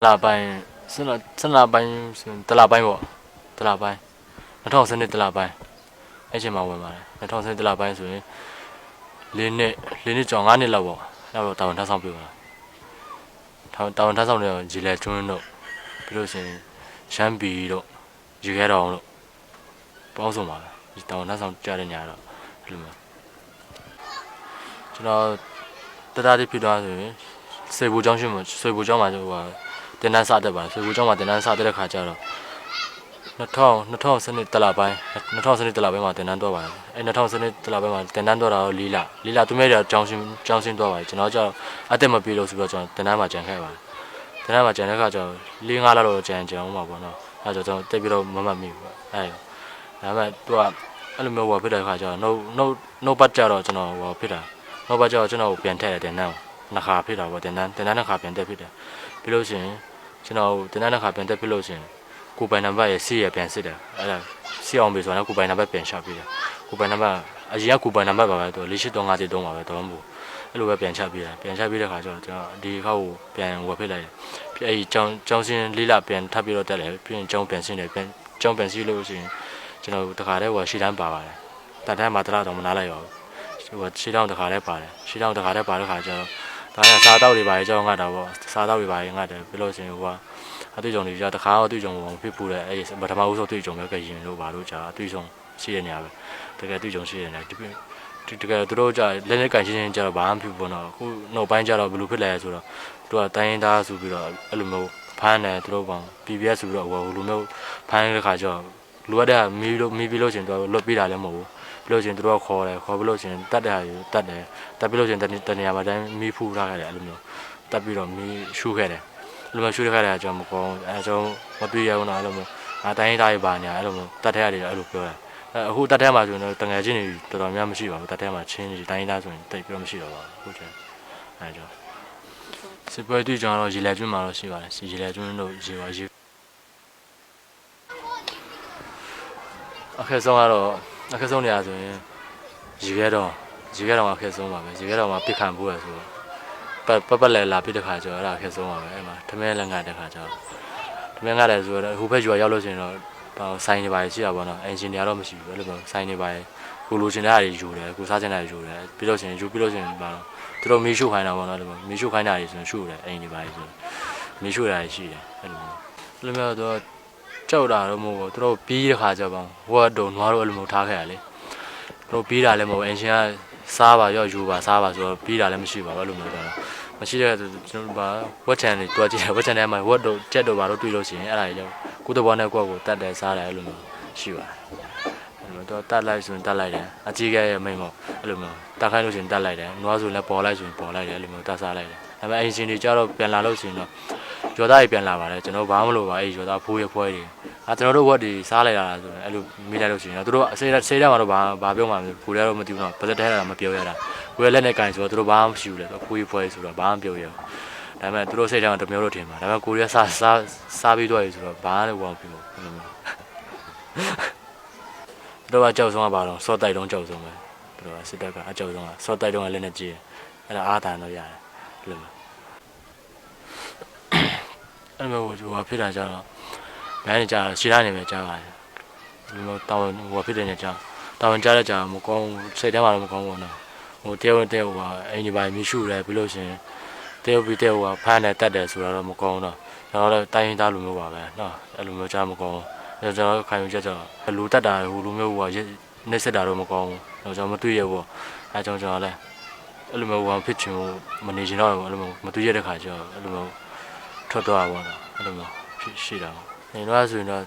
လာပိုင်းဆက်လာပိုင်းတလာပိုင်းပေါ့တလာပိုင်း2012တလာပိုင်းအဲ့ချိန်မှာဝင်ပါတယ်2012တလာပိုင်းဆိုရင်၄နှစ်ကျော်9နှစ်လောက်ပေါ့အဲ့တော့တာဝန်ထမ်းဆောင်ပြပါတာဝန်ထမ်းဆောင်တဲ့ဂျီလဲကျွန်းတို့ပြီးလို့ရှိရင်ရှမ်းပီတို့ရေခဲတောင်တို့ပေါင်းစုံပါပဲတာဝန်ထမ်းဆောင်ကြတဲ့ညာတော့အဲ့လိုမျိုးကျွန်တော်တရားတိဖြစ်သွားဆိုရင်စေဘူကျောင်းရှိမှစေဘူကျောင်းမှာဟိုတင်တန်းစတက်ပါစေဘူကျောင်းမှာတင်တန်းစတက်တဲ့ခါကျတော့2012တလပိုင်း2012တလပိုင်းမှာတင်တန်းတော့ပါတယ်အဲ2012တလပိုင်းမှာတင်တန်းတော့တာတော့လီလာသူမဲတွေကျောင်းရှင်းတော့ပါတယ်ကျွန်တော်ကျတော့အတက်မပြေလို့ဆိုပြီးတော့ကျွန်တော်တင်တန်းမှာကြံခဲ့ပါတယ်တင်တန်းမှာကြံတဲ့ခါကျတော့4-5လတော့ကြံအောင်ပါပေါ့နော်အဲဆိုကျွန်တော်တိတ်ပြီးတော့မမှတ်မိဘူးအဲဒါပေမဲ့သူကအဲ့လိုမျိုးဟောဖြစ်တဲ့ခါကျတော့နှုတ်ပတ်ကြတော့ကျွန်တော်ဟောဖြစ်တာနှုတ်ပတ်ကြတော့ကျွန်တော်ပြန်ထည့်တယ်တင်တန်းနှစ်ခါဖြစ်တာပေါ့တင်တန်းနှစ်ခါပြန်တက်ဖြစ်တယ်ပြီးလို့ရှိရင်ကျွန်တော်တင်တန်းနှစ်ခါပြန်တက်ဖြစ်လို့ရှိရင်ကိုပိုင်နံပါတ်ရဲ့စီရပြန်စစ်တယ်အဲ့ဒါစီအောင်ပြီဆိုတော့ကိုပိုင်နံပါတ်ပြန်ချပြီးတယ်ကိုပိုင်နံပါတ်အရင်ကကိုပိုင်နံပါတ်ပါပဲသူ4835ပါပဲတော့မဟုတ်အဲ့လိုပဲပြန်ချပြီးတယ်ပြန်ချပြီးတဲ့ခါကျတော့ကျွန်တော်ဒီခေါက်ကိုပြန်ဝယ်ဖိလိုက်တယ်ပြီးအဲ့ဒီကျောင်းစင်းလေးလပြန်ထပ်ပြီးတော့တက်တယ်ပြီးရင်ကျောင်းပြန်စင်းတယ်ပြန်ကျောင်းပြန်စီလို့ရှိရင်ကျွန်တော်တခါတည်းဟိုရှီတန်းပါပါတယ်တန်တန်းမှာတလားတော့မနားလိုက်ရောဟိုရှီတောင်းတခါတည်းပါတယ်ရှီတောင်းတခါတည်းပါတဲ့ခါကျတော့ဒါကစားတော့တွေပါကြောင်းငတ်တာပေါ့စားတော့တွေပါငတ်တယ်ပြီးလို့ရှိရင်ဟိုကအတွေ့အကြုံတွေကြာတခါတော့အတွေ့အကြုံဝင်ဖြစ်ဖို့တဲ့အဲ့ပထမဦးဆုံးအတွေ့အကြုံပဲကြရင်လို့ပါလို့ကြာအတွေ့အကြုံရှိရနေရပဲတကယ်အတွေ့အကြုံရှိရနေတကယ်သူတို့ကြာလက်နဲ့ကန်ချင်းကြာတော့ဘာမှဖြစ်ဘူးနော်အခုနောက်ပိုင်းကြာတော့ဘယ်လိုဖြစ်လဲဆိုတော့သူကတိုင်းရင်းသားဆိုပြီးတော့အဲ့လိုမျိုးဖမ်းတယ်သူတို့ပေါ့ PBS ဆိုပြီးတော့ဟိုလိုမျိုးဖမ်းတဲ့ခါကျတော့လူရတဲ့မီပြီးလို့ရှင်သူကလွတ်ပေးတာလည်းမဟုတ်ဘူးပြီးလို့ရှင်သူတို့ခေါ်ပြီးလို့ရှင်တတ်တဲ့ဟာယူတတ်တယ်တတ်ပြီးလို့ရှင်တနေရာမှာတိုင်းမီဖူးထားခဲ့တယ်အဲ့လိုမျိုးတတ်ပြီးတော့မီရှူးခဲ့တယ်လူမရှူးခဲ့တယ်ကျွန်တော်မကောင်းအဲကျွန်တော်မတွေ့ရဘူးနော်အဲ့လိုမျိုးတိုင်းရင်းသားတွေပါညာအဲ့လိုမျိုးတတ်တဲ့ရတယ်အဲ့လိုပြောတယ်အခုတတ်တဲ့မှာဆိုရင်တော့တငယ်ချင်းတွေတော်တော်များမရှိပါဘူးတတ်တဲ့မှာချင်းတွေတိုင်းရင်းသားဆိုရင်တိတ်ပြီးတော့မရှိတော့ပါဘူးဟုတ်တယ်အဲကြောင့်စစ်ပွဲတွေ့ကြတော့ရေလက်ကျွန်းမှာတော့ရှိပါတယ်ရေလက်ကျွန်းတို့ရေပါရေအခက်ဆုံးကတော့အခက်ဆုံးနေရာဆိုရင်ရေခဲတော့အခက်ဆုံးပါပဲရေခဲတော့မှာပြစ်ခံဖို့ရဆိုတော့ပတ်လဲလာပြစ်တဲ့ခါကျတော့အဲ့ဒါအခက်ဆုံးပါပဲအဲ့မှာထမင်းလည်းငတ်တဲ့ခါကျတော့ထမင်းငတ်တယ်ဆိုတော့ဟိုဘက်ကျွာရောက်လို့ရှိရင်တော့ဆိုင်နေပါရှိတာပေါ့နော်အင်ဂျင်နီယာတော့မရှိဘူးအဲ့လိုမျိုးဆိုင်နေပါကိုလိုချင်တဲ့အားတွေယူတယ်ကိုစားချင်တဲ့ယူတယ်ပြီးလို့ရှိရင်ယူပြီးလို့ရှိရင်ပါတော့သူတို့မီးရှို့ခိုင်းတာပေါ့နော်အဲ့လိုမီးရှို့ခိုင်းတာတွေဆိုရင်ရှို့တယ်အိမ်တွေပါဆိုမီးရှို့တာရှိတယ်အဲ့လိုမျိုးတော့ကြောက်တာတော့မဟုတ်ဘူးသူတို့ပြီးတဲ့ခါကျတော့ဟိုကတော့နွားတို့အဲ့လိုမျိုးထားခဲ့ရလေသူတို့ပြီးတာလည်းမဟုတ်အင်ဂျင်ကစားပါရောယူပါစားပါဆိုတော့ပြီးတာလည်းမရှိပါဘူးအဲ့လိုမျိုးတော့မရှိတဲ့ကျွန်တော်ပါဝက်ချန်တွေတွားကြည့်တယ်ဝက်ချန်ထဲမှာဝက်တို့ကြက်တို့ဘာတို့တွေ့လို့ရှိရင်အဲ့ဒါကြီးတော့ကိုယ်တော်ဘောနဲ့ကိုယ့်ကိုတတ်တယ်စားတယ်အဲ့လိုမျိုးရှိပါတယ်အဲ့လိုတော့တတ်လိုက်ဆိုရင်တတ်လိုက်တယ်အကြီးကဲရဲ့မိန်ပေါ့အဲ့လိုမျိုးတတ်ခိုင်းလို့ရှိရင်တတ်လိုက်တယ်နွားဆိုလည်းပေါ်လိုက်ဆိုရင်ပေါ်လိုက်တယ်အဲ့လိုမျိုးတတ်စားလိုက်တယ်ဒါပေမဲ့အင်ဂျင်တွေကြတော့ပြန်လာလို့ရှိရင်တော့ကျော်သားတွေပြန်လာပါတယ်ကျွန်တော်ဘာမှမလုပ်ပါအဲ့ကျော်သားဖိုးရဖွဲတွေကျွန်တော်တို့ဝက်တွေစားလိုက်တာဆိုရင်အဲ့လိုမိလိုက်လို့ရှိရင်တော့သူတို့ဆေးတဲ့မှာတော့ဘာပြောမှမသိဘူးဖိုးရတော့မသိဘူးတော့ပါသက်ထဲတာမပြောရတာကိုယ်လက်နဲ့ကင်ဆိုတော့သူတို့ဘာမှမရှိဘူးလေဖိုးရဖွဲဆိုတော့ဘာမှပြောရဘူးဒါပေမဲ့သူတို့စိတ်ထဲမှာတမျိုးလို့ထင်ပါဒါပေမဲ့ကိုရီးယားစားပြီးတော့ရဆိုတော့ဘာလည်းဝေါ့ပြီးပေါ့အဲ့လိုမျိုးတို့ကကြောက်ဆုံးကဘာလို့စော့တိုက်တုံးကြောက်ဆုံးပဲတို့ကစစ်တပ်ကအကြောက်ဆုံးကစော့တိုက်တုံးကလည်းနဲ့ကြီးအဲ့ဒါအားတန်တော့ရတယ်အဲ့လိုမျိုးအဲ့လိုမျိုးဟိုဖြစ်တာကြတော့ဘယ်နဲ့ကြာရှင်းရနေပဲကြားပါတယ်ဒီလိုတောင်းဟိုဖြစ်တဲ့နေကြာတောင်းကြားတဲ့ကြာမကောင်းစိတ်ထဲမှာတော့မကောင်းဘူးနော်ဟိုတယောက်ဟိုအိမ်ဒီပိုင်းမြှူတယ်ပြီးလို့ရှင်တယောက်ပြီးတယောက်ကဖမ်းတယ်တတ်တယ်ဆိုတာတော့မကောင်းတော့ကျွန်တော်လည်းတိုင်းရင်းသားလူမျိုးပါပဲနော်အဲ့လိုမျိုးကြားမကောင်းကျွန်တော်ခံယူချက်တော့လူတတ်တာဟိုလူမျိုးကနှိမ့်ဆက်တာတော့မကောင်းဘူးကျွန်တော်မတွေ့ရဘူးအဲကြောင့်ကျွန်တော်လည်းအဲ့လိုမျိုးဖြစ်ချင်မနေချင်တော့ဘူးအဲ့လိုမျိုးမတွေ့ရတဲ့ခါကျတော့အဲ့လိုမျိုးထွက်သွားပါတော့အဲ့လိုမျိုးရှိတာနေတော့ဆိုရင်တော့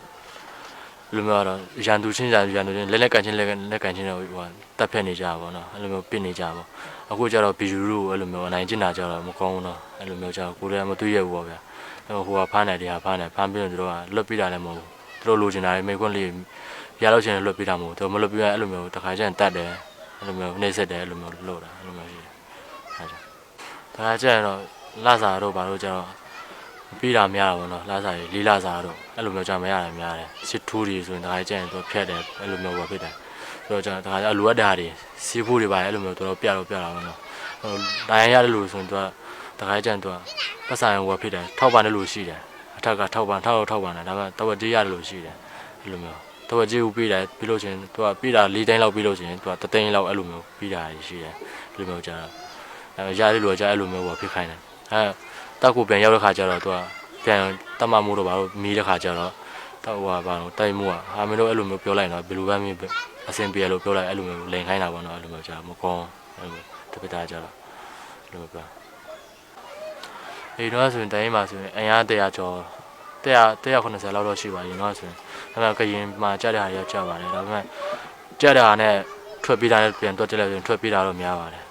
လူမျိုးတော့ရန်သူချင်းလက်ကန်ချင်းလက်ကန်ချင်းတော့ဟိုတက်ဖြတ်နေကြပါတော့အဲ့လိုမျိုးပြစ်နေကြပါအခုကျတော့ဘီယူရူကိုအဲ့လိုမျိုးအနိုင်ကျင့်တာကျတော့မကောင်းဘူးတော့အဲ့လိုမျိုးကျတော့ကိုယ်လည်းမတွေ့ရဘူးပေါ့ဗျာဟိုကဖမ်းတယ်တရားဖမ်းပြီးတော့သူတို့ကလွတ်ပြတာလည်းမဟုတ်ဘူးသူတို့လိုချင်တာတွေမိခွန်းလေးရလို့ချင်လွတ်ပြတာမဟုတ်သူမလွတ်ပြရင်အဲ့လိုမျိုးတစ်ခါကျရင်တတ်တယ်အဲ့လိုမျိုးနှိမ့်ဆက်တယ်အဲ့လိုမျိုးလို့တာအဲ့လိုမျိုးရှိတယ်အဲ့ဒါတခါကျရင်တော့လစာတို့ဘာလို့ကျတော့ပြီးတာများတာပေါ့နော်လာစားလေးလာစားတော့အဲ့လိုမျိုးကြာမရတယ်များတယ်စစ်ထိုးတွေဆိုရင်တခါကျရင်တော့ဖြတ်တယ်အဲ့လိုမျိုးပဲဖြစ်တယ်ဆိုတော့ကြာတခါကျလိုအပ်တာတွေစီးဖို့တွေပါအဲ့လိုမျိုးတော့ပြတာပေါ့နော်ဟိုတိုင်းရရတဲ့လူဆိုရင်သူက တခါကျန်တော့ပတ်ဆိုင်ဝယ်ဖြစ်တယ်ထောက်ပံ့တယ်လို့ရှိတယ်အထက်ကထောက်ပံ့တယ်ဒါပေမဲ့တဝက်ကြီးရတယ်လို့ရှိတယ်အဲ့လိုမျိုးတဝက်ကြီးကိုပြီးတယ်ပြီးလို့ချင်းသူကပြီးတာ4တိုင်းလောက်ပြီးလို့ချင်းသူက3တိုင်းလောက်အဲ့လိုမျိုးပြီးတာရှိတယ်အဲ့လိုမျိုးကြာတော့ရတယ်လို့ကြာအဲ့လိုမျိုးပေါ့ဖြစ်ခိုင်းတယ်တောက်ကိုပြန်ရောက်တဲ့ခါကျတော့သူကပြန်တတ်မှမို့တော့ဘာလို့မီးတဲ့ခါကျတော့တော့ဟိုဘာလို့တိုက်မှုဟာမင်းတို့အဲ့လိုမျိုးပြောလိုက်တော့ဘယ်လိုပဲမင်းအဆင်ပြေလို့ပြောလိုက်အဲ့လိုမျိုးလိန်ခိုင်းတာပေါ့နော်အဲ့လိုမျိုးကြာမကောင်းအဲ့လိုတပိတာကြတော့အဲ့လိုပြောဒီတော့ဆိုရင်တိုင်းမှာဆိုရင်အင်အား100ကျော်180လောက်တော့ရှိပါရင်တော့ဆိုရင်ဒါပေမဲ့ကရင်မှာကြတဲ့ဟာတွေကြောက်ပါတယ်ဒါပေမဲ့ကြတဲ့ဟာနဲ့ထွက်ပြေးတာနဲ့ပြန်တော့ကြလိုက်ဆိုရင်ထွက်ပြေးတာတော့များပါတယ်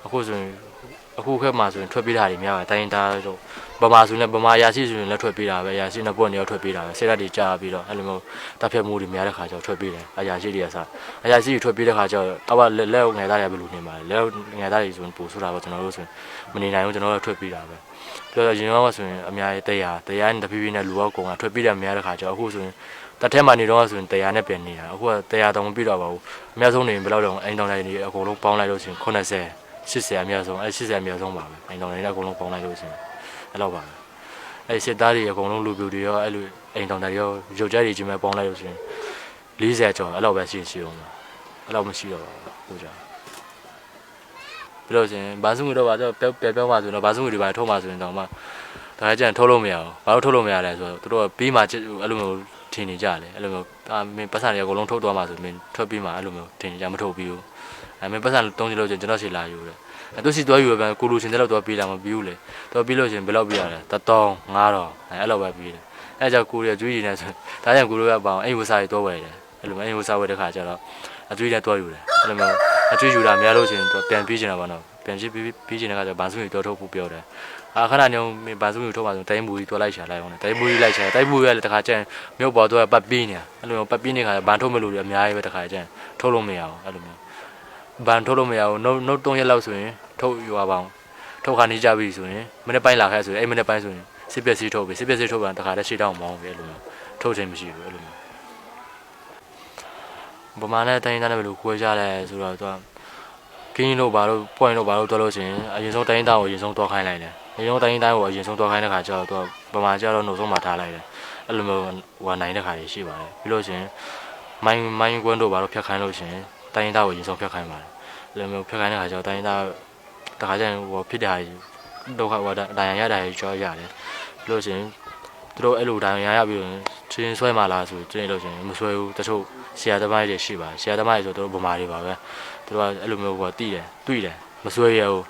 အခုဆိုရင်အခုခက်မှာဆိုရင်ထွက်ပြေးတာတွေများပါတယ်တိုင်းသားတို့ဗမာဆိုရင်လည်းဗမာရာရှိဆိုရင်လည်းထွက်ပြေးတာပဲရာရှိနှစ်ပွက်နေရောက်ထွက်ပြေးတာပဲစိတ်ဓာတ်တွေကြာပြီးတော့အဲ့လိုမျိုးတပ်ဖြတ်မှုတွေများတဲ့ခါကျတော့ထွက်ပြေးတယ်အရာရှိတွေကစားအရာရှိတွေထွက်ပြေးတဲ့ခါကျတော့တော့လက်ငယ်သားတွေကဘယ်လိုနေမှာလဲလက်ငယ်သားတွေဆိုရင်ပို့ဆိုတာပေါ့ကျွန်တော်တို့ဆိုရင်မနေနိုင်ဘူးကျွန်တော်တို့ထွက်ပြေးတာပဲပြောတော့ရင်တော့ဆိုရင်အများကြီးတရားနဲ့တဖြည်းဖြည်းနဲ့လူောက်ကုန်ကထွက်ပြေးတယ်များတဲ့ခါကျတော့အခုဆိုရင်တက်ထဲမှာနေတော့ဆိုရင်တရားနဲ့ပြန်နေတာအခုကတရားတောင်မပြတော့ပါဘူးအများဆုံးနေဘယ်လောက်တော့အိမ်တောင်တိုင်းတွေအကုန်လုံးပေါင်းလိုက်လို့ဆိုရင်80အများဆုံးအဲ80အများဆုံးပါပဲအိမ်တောင်တိုင်းတွေအကုန်လုံးပေါင်းလိုက်လို့ဆိုရင်အဲ့လောက်ပါပဲအဲ့စစ်သားတွေအကုန်လုံးလူပြူတွေရောအဲ့လိုအိမ်တောင်တိုင်းရောရုပ်ကြတွေကြီးမဲ့ပေါင်းလိုက်လို့ဆိုရင်40ကျော်အဲ့လောက်ပဲရှိအောင်ပါအဲ့လောက်မရှိတော့ပါဘူးကြာပြီးတော့ရှင်ဘာစုငွေတော့ပါတော့ပြောပါဆိုတော့ဘာစုငွေတွေပါထုတ်မှဆိုရင်တော့မှဒါကြရင်ထုတ်လို့မရဘူးဘာလို့ထုတ်လို့မရလဲဆိုတော့သူတို့ကပြီးမှအဲ့လိုမျိုးထင်နေကြတယ်အဲ့လိုမျိုးမင်းပတ်စံတွေအကုန်လုံးထုတ်သွားမှဆိုမင်းထွက်ပြီးမှအဲ့လိုမျိုးထင်နေကြမထုတ်ပြီးဘူးမင်းပတ်စံ3ချီလို့ကျွန်တော်စီလာယူတယ်သူစီသွားယူပဲကိုလူချင်းတဲ့လောက်တော့ပြီးလာမပြီးဘူးလေတော့ပြီးလို့ရှင်ဘယ်လောက်ပြီးရလဲ1000 5000အဲ့လောက်ပဲပြီးတယ်အဲ့ကြောင့်ကိုရကျွေးရည်နေဆိုဒါကြောင့်ကိုလိုရပါအောင်အိမ်ဝစားတွေတော့ဝယ်တယ်အဲ့လိုအိမ်ဝစားဝယ်တဲ့ခါကျတော့အကျွေးလည်းတော့ယူတယ်အဲ့လိုမျိုးအကျွေးယူတာများလို့ရှင်တော့ပြန်ပြီးချင်တာပါတော့ပြန်ပြီးချင်တဲ့ခါကျဘာစုတွေတော့ထုတ်ဖို့ပြောတယ်ခဏညောင်းဘာစုတွေထုတ်ပါဆိုတိုင်းဘူးကြီးတော့လိုက်ချလိုက်အောင်တိုင်းဘူးကြီးလိုက်ချတိုင်းဘူးကြီးလည်းတခါကျရင်မြို့ပေါ်တော့ပတ်ပြီးနေအဲ့လိုမျိုးပတ်ပြီးနေခါဘန်ထုတ်မလို့အများကြီးပဲတခါကျရင်ထုတ်လို့မရအောင်အဲ့လိုမျိုးဘန်ထုတ်လို့မရအောင်နှုတ်3ရက်လောက်ဆိုရင်ထုတ်ယူပါအောင်ထုတ်ခါနေကြပြီဆိုရင်မနေ့ပိုင်းလာခဲ့ဆိုရင်အဲ့မနေ့ပိုင်းဆိုရင်စစ်ပက်စီထုတ်ပြီစစ်ပက်စီထုတ်ပြန်တခါတည်းရှေ့တောင်းမောင်းပြီအဲ့လိုမျိုးထုတ်ခြင်းမရှိဘူးအဲ့လိုမျိုးဗမာနဲ့တိုင်းသားနဲ့ဘယ်လိုခွဲကြလဲဆိုတော့သူကကင်းလို့ဘာလို့ point လို့ဘာလို့တွက်လို့ရှိရင်အရင်ဆုံးတိုင်းသားကိုအရင်ဆုံးတွက်ခိုင်းလိုက်တယ်အရင်ဆုံးတိုင်းသားကိုအရင်ဆုံးတွက်ခိုင်းတဲ့ခါကျတော့သူကဗမာကျတော့နှုတ်ဆုံးမှာထားလိုက်တယ်အဲ့လိုမျိုးဟိုနိုင်တဲ့ခါကြီးရှိပါတယ်ပြီးလို့ရှိရင်မိုင်းကွန်းတို့ဘာလို့ဖြတ်ခိုင်းလို့ရှိရင်တိုင်းသားကိုအရင်ဆုံးဖြတ်ခိုင်းပါတယ်အဲ့လိုမျိုးဖြတ်ခိုင်းတဲ့ခါကျတော့တိုင်းသားတခါကျရင်ဟိုဖြစ်တဲ့ဟာကြီးဒုက္ခဝါဒဒဏ်ရာရတာကြီးကြောရတယ်ပြီးလို့ရှိရင်သူတို့အဲ့လိုဒဏ်ရာရပြီးရင်ချင်းဆွဲမှလားဆိုကျင်းလို့ရှိရင်မဆွဲဘူးတချို့ဆရာသမားတွေရှိပါတယ်ဆရာသမားတွေဆိုသူတို့ဗမာတွေပါပဲသူတို့ကအဲ့လိုမျိုးဟိုတိတယ်တွေ့တယ်မဆွဲရဘူး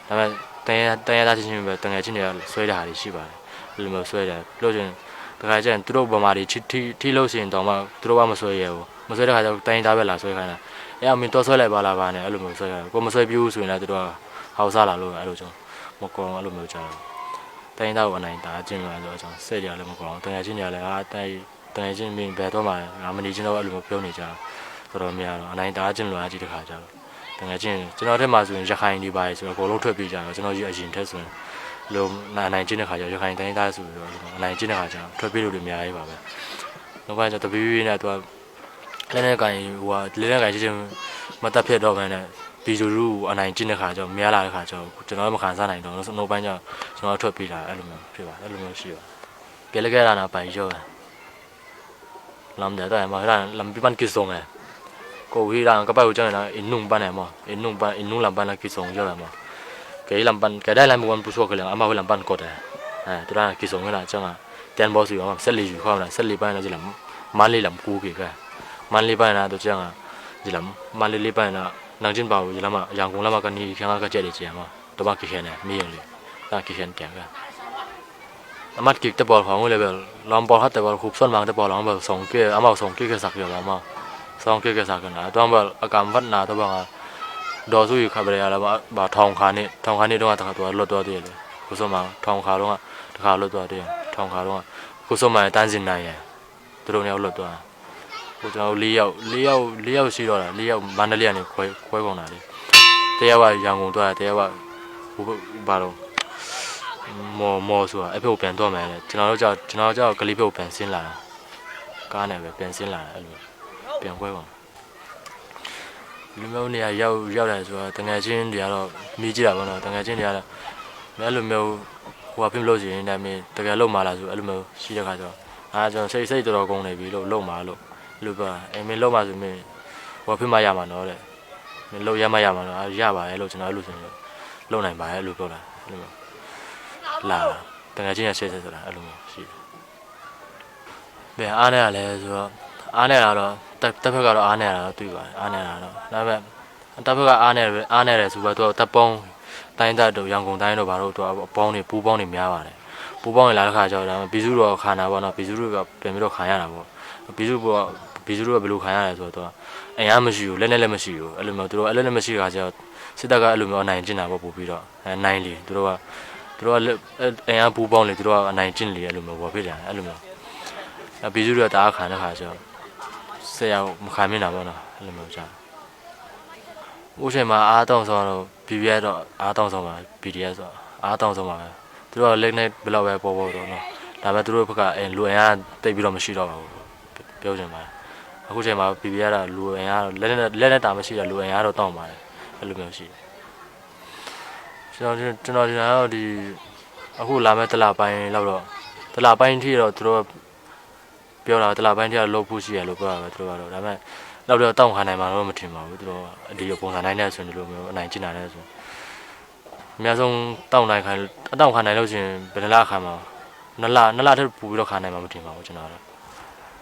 ဒါပေမဲ့တန်ရသားချင်းပဲတန်ငယ်ချင်းတွေကဆွဲတဲ့ဟာတွေရှိပါတယ်အဲ့လိုမျိုးဆွဲတယ်ပြီးလို့ရှိရင်တခါကျရင်သူတို့ဗမာတွေထိလို့ရှိရင်တော့မှသူတို့ကမဆွဲရဘူးမဆွဲတဲ့ခါကျတော့တိုင်းသားပဲလာဆွဲခိုင်းတာအဲ့အမင်းတော့ဆွဲလိုက်ပါလားဗာနဲ့အဲ့လိုမျိုးဆွဲရတယ်ကိုမဆွဲပြူးဆိုရင်လည်းသူတို့ကဟောက်စားလာလို့အဲ့လိုကြောင့်မကောင်းအဲ့လိုမျိုးကြောင့်တိုင်းသားကိုအနိုင်တာအကျဉ်းလို့ဆိုတော့စက်ကြလည်းမကောင်းတန်ရချင်းကြလည်းတန်ရချင်းမင်းဘယ်တော့မှငါမနေချင်းတော့အဲ့လိုမျိုးပြောနေကြဆိုတော့မရတော့အနိုင်တာအကျဉ်းလို့အကြည့်တစ်ခါကြတော့တန်ရချင်းကျွန်တော်ထက်မှဆိုရင်ရခိုင်ဒီပါဆိုတော့အကုန်လုံးထွက်ပြေးကြတော့ကျွန်တော်ကြီးအရင်ထက်ဆိုရင်လုံးနိုင်ချင်းတဲ့ခါကျရခိုင်တိုင်းသားဆိုတော့အနိုင်ချင်းတဲ့ခါကျထွက်ပြေးလို့တွေအများကြီးပါပဲနောက်ကကျတပီးပြီးနဲ့သူကလက်နဲ့ကန်ဟိုကလက်နဲ့ကန်ချင်းမတက်ဖြစ်တော့ဘဲနဲ့ဒီလူလူအနိုင်ကျင့်တဲ့ခါကျတော့များလာတဲ့ခါကျတော့ကျွန်တော်မခံစားနိုင်တော့နောက်ပိုင်းကျကျွန်တော်ထွက်ပြေးလာအဲ့လိုမျိုးဖြစ်ပါတယ်အဲ့လိုမျိုးရှိပါကဲလကဲလာနာပိုင်ရောလမ်းတဲ့တော့မှာလမ်းပြပန်ကိစုံးကိုဝီရာကပတ်ကိုကျန်နေတာအင်းနုံပန်းနေမှာအင်းနုံလမ်းပန်းလာကိစုံရောမှာကဲလမ်းပန်းကဲได้လမ်းဝန်ပူစောကလည်းအမဝလမ်းပန်းကောတယ်တူရာကိစုံလာကျန်တန်ဘောစီရောဆက်လီယူခေါလာဆက်လီပန်းလာကြလားမန်လီလမ်းကူကေကမန်လီပန်းလာတော့ကျန်ကြလားမန်လီလေးပန်းလာနောက်ချင်းပါဘူးရလမရန်ကုန်လမကနေခံကကြက်တယ်ကြံမှာတပတ်ခေနေမီးရင်လေတာခေနေကြကအမတ်ကိတဘောခေါင်းလေပဲလမ်ဘောဟတ်တဘောခုစွန်မန်တဘောလမ်ဘောဆောင်ကေအမောဆောင်ကေကစားရပါမဆောင်ကေကစားကနာတော့ဘောအကံဝတ်နာတော့ဘာဒေါ်စုရခဘရရလာဘာထောင်ခါနေတော့တခါတော့လွတ်တော့တယ်လေခုစွန်မန်ထောင်ခါတော့တခါလွတ်တော့တယ်ထောင်ခါတော့ခုစွန်မန်တန်းစင်နိုင်ရသူတို့လည်းလွတ်တော့ကိုကျွန်တော်4ယောက်ရှိတော့တာ4ယောက်မန္တလေးကနေခွဲကုန်တာလေတယောက်ကရန်ကုန်သွားတယ်တယောက်ကဘာလို့မော်ဆိုတာအဖေကိုပြန်တော့မယ်လေကျွန်တော်ကြောက်ကလေးဖေကိုပြန်ဆင်းလာတာကားနဲ့ပဲပြန်ဆင်းလာတာအဲ့လိုပြန်ခွဲကုန်လူမျိုးနေရာရောက်တယ်ဆိုတော့တငယ်ချင်းတွေကတော့မြည်ကြည့်တာပေါ့နော်တငယ်ချင်းတွေကတော့ အဲ့လိုမျိုးဟိုကဖြစ်မလို့ရှိရင်လည်းမင်းတကယ်လုံမာလာဆိုအဲ့လိုမျိုးရှိတဲ့ခါကျတော့ကျွန်တော်စိတ်တော်တော်ကုန်နေပြီလို့လုံမာလို့အဲ့လိုပြောမင်းလုံမာဆိုမင်းဟိုကဖြစ်မှရမှာနော်တဲ့မင်းလုံရမှရမှာနော်ရပါတယ်လို့ကျွန်တော်အဲ့လိုဆိုရင်လုံနိုင်ပါတယ်လို့ပြောတာအဲ့လိုမျိုးလာတကယ်ချင်းရဆက်ဆိုတာအဲ့လိုမျိုးရှိတယ်ဘယ်အားနေရလဲဆိုတော့အားနေရတော့တက်ဖက်ကတော့အားနေရတာတော့တွေ့ပါတယ်အားနေရတာတော့ဒါပေမဲ့တက်ဖက်ကအားနေတယ်ဆိုတော့သူကတက်ပေါင်းတိုင်းသားတို့ရန်ကုန်တိုင်းတို့ဘာလို့သူကအပေါင်းတွေပူပေါင်းတွေများပါတယ်ပူပေါင်းတွေလာတဲ့ခါကျတော့ဘီစုတော့ခံတာပေါ့နော်ဘီစုတို့ကပြန်ပြီးတော့ခံရတာပေါ့ဘီစုကဘယ်လိုခံရလဲဆိုတော့အင်အားမရှိဘူးလက်နဲ့လည်းမရှိဘူးအဲ့လိုမျိုးသူတို့အဲ့လက်နဲ့မရှိတဲ့ခါကျတော့စစ်တပ်ကအဲ့လိုမျိုးအနိုင်ကျင့်တာပေါ့ပို့ပြီးတော့နိုင်လေသူတို့ကအင်အားပူပေါင်းလေသူတို့ကအနိုင်ကျင့်လေအဲ့လိုမျိုးပေါ့ဖြစ်တယ်အဲ့လိုမျိုးဘီစုတို့ကတအားခံတဲ့ခါကျတော့ဆရာမခံမိတာပေါ့နော်အဲ့လိုမျိုးကြာဦးချိန်မှာအားတောင်းဆောင်တော့ BBS တော့အားတောင်းဆောင်ပါ BDS ဆိုအားတောင်းဆောင်ပါပဲသူတို့ကလက်နဲ့ဘယ်လောက်ပဲပေါ်တော့နော်ဒါပေမဲ့သူတို့ဘက်ကလူအင်အားတိတ်ပြီးတော့မရှိတော့ပါဘူးပြောချင်ပါတယ်အခုချိန်မှာ BBS ကလူအင်အားလက်နဲ့တာမရှိတော့လူအင်အားတော့တောင်းပါတယ်အဲ့လိုမျိုးရှိကျွန်တော်တော့ဒီအခုလာမဲ့တလပိုင်းလောက်တော့တလပိုင်းထိတော့သူတို့ပြောတာတလပိုင်းထိတော့လုပ်ဖို့ရှိရလို့ပြောတာပဲသူတို့ကတော့ဒါပေမဲ့နောက်တော့တောင်းခံနိုင်မှာတော့မထင်ပါဘူးသူတို့ဒီပုံစံတိုင်းနဲ့ဆိုရင်ဒီလိုမျိုးအနိုင်ကျင့်တာနဲ့ဆိုအများဆုံးတောင်းနိုင်ခံနိုင်လို့ရှိရင်ဘယ်နှလခံမှာနှစ်လထပ်ပူပြီးတော့ခံနိုင်မှာမထင်ပါဘူးကျွန်တော်တော့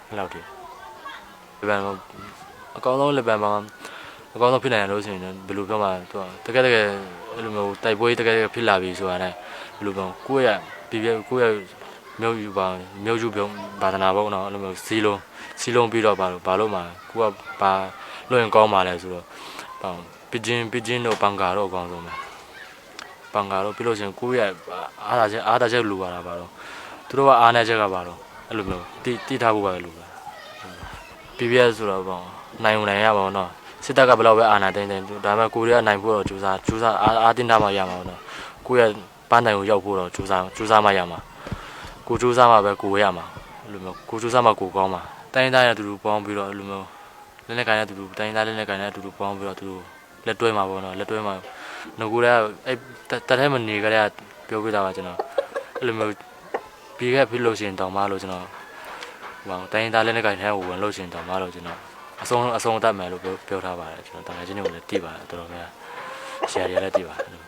အဲ့လောက်တည်းလက်ပံအကောင်းဆုံးလက်ပံမှာအကောင်းဆုံးဖြစ်နိုင်လို့ရှိရင်ဘယ်လိုပြောမှာသူကတကယ်အဲ့လိုမျိုးတိုက်ပွဲတကယ်ဖြစ်လာပြီဆိုတာနဲ့ဘယ်လိုပြောကိုယ့်ရဲ့မြို့ယူပြုံးဘာသနာပေါ့နော်အဲ့လိုမျိုးစီလုံးပြီးတော့ဘာလို့မှာကိုကဘာလွှင့်ကောင်းပါလဲဆိုတော့ပစ်ချင်းတို့ပန်ကာတော့အကောင်းဆုံးပဲပန်ကာတော့ပြီးလို့ရှင်ကိုရဲ့အားသာချက်လိုပါတာပါတော့သူတို့ကအားနေချက်ကပါတော့အဲ့လိုမျိုးတိထားဖို့ပါလို့ပါ BBS ဆိုတော့ပေါ့နိုင်ရပါတော့နော်စစ်တပ်ကဘယ်တော့ပဲအာဏာသိမ်းဒါပေမဲ့ကိုရီးယားနိုင်ဖို့တော့ကြိုးစားအားတင်းထားမှရမှာပေါ့နော်ကိုရဲ့ပန်းတိုင်ကိုရောက်ဖို့တော့ကြိုးစားမှရမှာကိုကြိုးစားမှပဲကိုရမှာအဲ့လိုမျိုးကိုကြိုးစားမှကိုကောင်းမှာတိုင်းသားရတူပေါင်းပြီးတော့အဲ့လိုမျိုးလက်နဲ့ကိုင်းရတူတိုင်းသားလက်နဲ့ကိုင်းရတူပေါင်းပြီးတော့သူလက်တွဲမှာပေါ့နော်လက်တွဲမှာငကိုကအဲ့တထဲမနေကြတဲ့ပြောပြတာပါကျွန်တော်အဲ့လိုမျိုးပြီးခဲ့ဖြစ်လို့ရှိရင်တောင်မှလို့ကျွန်တော်ဟိုတိုင်းသားလက်နဲ့ကိုင်းထဲကိုဝင်လို့ရှိရင်တောင်မှလို့ကျွန်တော်အဆုံးတတ်မယ်လို့ပြောထားပါတယ်ကျွန်တော်တကယ်ချင်းတွေကိုလည်းသိပါတယ်တော်တော်များရှယ်ရီလည်းသိပါတယ်